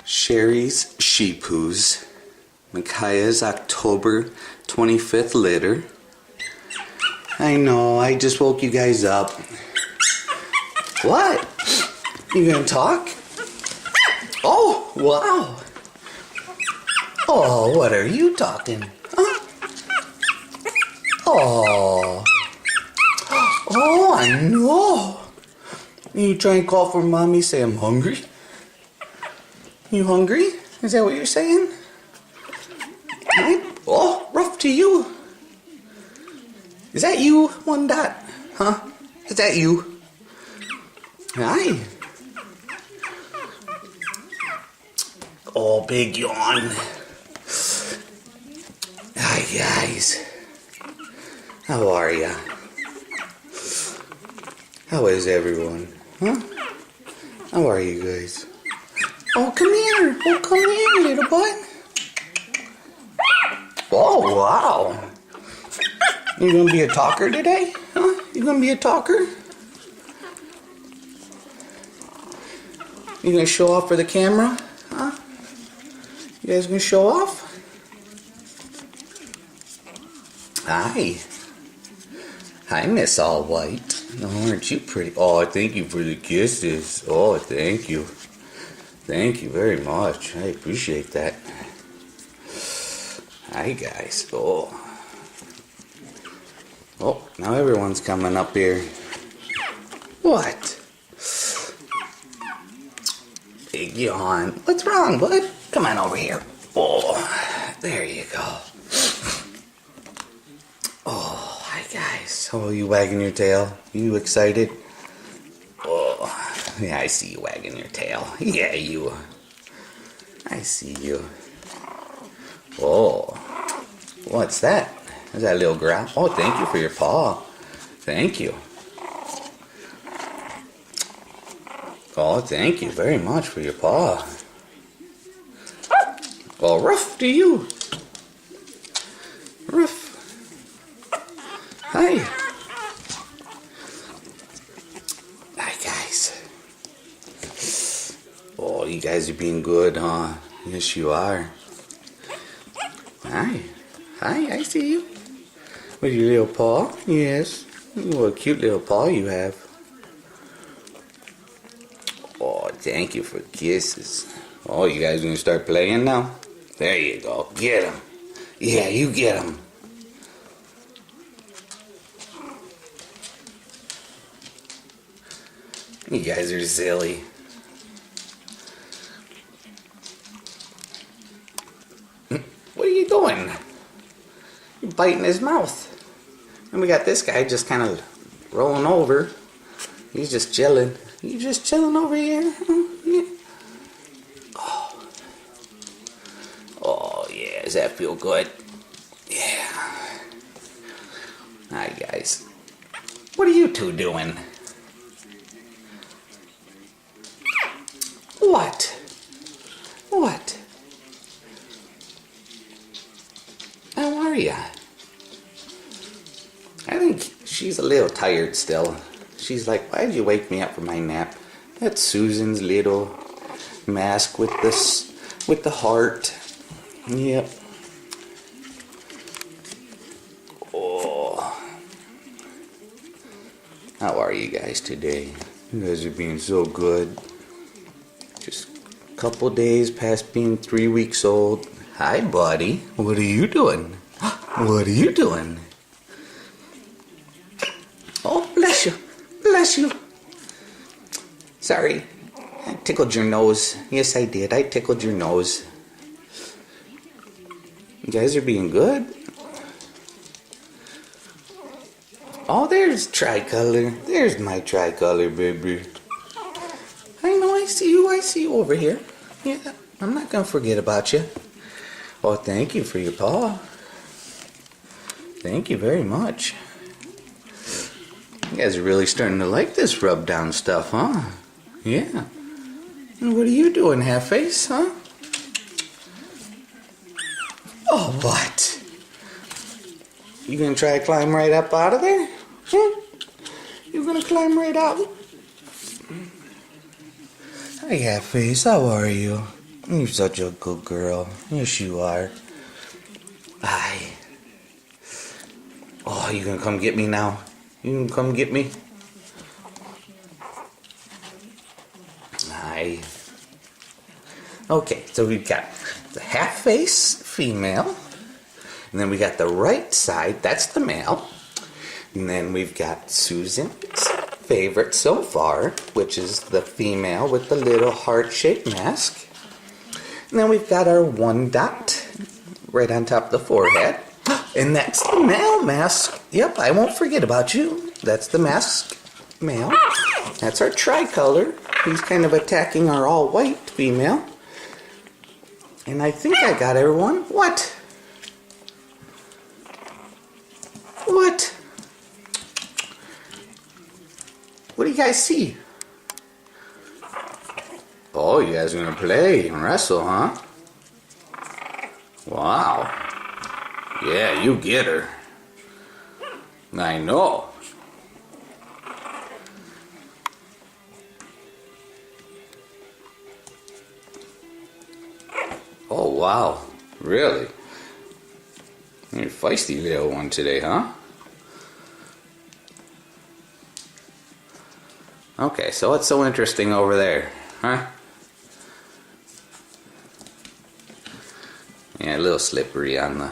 Sherry's Shih-Poos. Makaiah's October 25th litter. I know, I just woke you guys up. What? You gonna talk? Oh, wow. Oh, what are you talking? Huh? Oh. Oh, I know. You try and call for mommy, say I'm hungry? You hungry? Is that what you're saying? Oh, rough to you. Is that you, One Dot? Huh? Is that you? Hi. Oh, big yawn. Hi, guys. How are ya? How is everyone? Huh? How are you guys? Oh, come here. Oh, come here, little boy. Oh, wow. You gonna be a talker today? Huh? You gonna be a talker? You gonna show off for the camera? Huh? You guys gonna show off? Hi. Hi, Miss All White. Oh, aren't you pretty? Oh, thank you for the kisses. Oh, thank you. Thank you very much. I appreciate that. Hi, guys. Oh. Oh, now everyone's coming up here. What? Big yawn. What's wrong, bud? Come on over here. Oh, there you go. Oh, hi, guys. Oh, you wagging your tail? You excited? Oh, yeah, I see you wagging your tail. Yeah, you. I see you. Oh, what's that? Is that a little growl? Oh, thank you for your paw. Thank you. Oh, thank you very much for your paw. Well, rough to you. Rough. Hi. Hi, guys. Oh, you guys are being good, huh? Yes, you are. Hi. Hi, I see you. With your little paw? Yes. What a cute little paw you have. Oh, thank you for kisses. Oh, you guys gonna start playing now? There you go. Get him. Yeah, you get him. You guys are silly. What are you doing? You're biting his mouth. And we got this guy just kind of rolling over. He's just chilling. You just chilling over here? Yeah. Oh. Oh, yeah. Does that feel good? Yeah. Hi, guys. What are you two doing? What? What? How are ya? I think she's a little tired still. She's like, why did you wake me up from my nap? That's Susan's little mask with the heart. Yep. Oh. How are you guys today? You guys are being so good. Just a couple days past being 3 weeks old. Hi, buddy. What are you doing? What are you doing? Oh, bless you. Bless you. Sorry. I tickled your nose. Yes, I did. I tickled your nose. You guys are being good. Oh, there's Tricolor. There's my Tricolor, baby. I know, I see you. I see you over here. Yeah, I'm not going to forget about you. Oh, thank you for your paw. Thank you very much. You guys are really starting to like this rub down stuff, huh? Yeah. And what are you doing, half-face, huh? Oh, what? You gonna try to climb right up out of there? Hmm? You gonna climb right out? Hi, half-face, how are you? You're such a good girl. Yes, you are. Aye. Oh, you gonna come get me now? You gonna come get me? Aye. Okay, so we've got the half face female. And then we got the right side, that's the male. And then we've got Susan's favorite so far, which is the female with the little heart-shaped mask. And then we've got our one dot right on top of the forehead. And that's the male mask. Yep, I won't forget about you. That's the mask male. That's our tricolor. He's kind of attacking our all-white female. And I think I got everyone. What? What? What do you guys see? Oh, you guys are gonna play and wrestle, huh? Wow. Yeah, you get her. I know. Oh, wow. Really? You're a feisty little one today, huh? Okay, so what's so interesting over there, huh? Yeah, a little slippery on the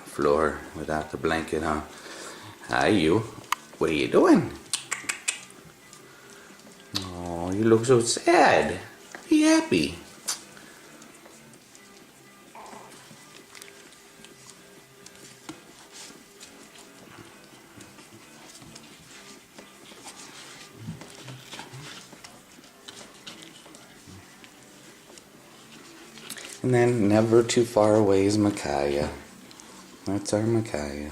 floor without the blanket, huh? Hi, you. What are you doing? Oh, you look so sad. Be happy. And then never too far away is Makaiah. That's our Makaiah.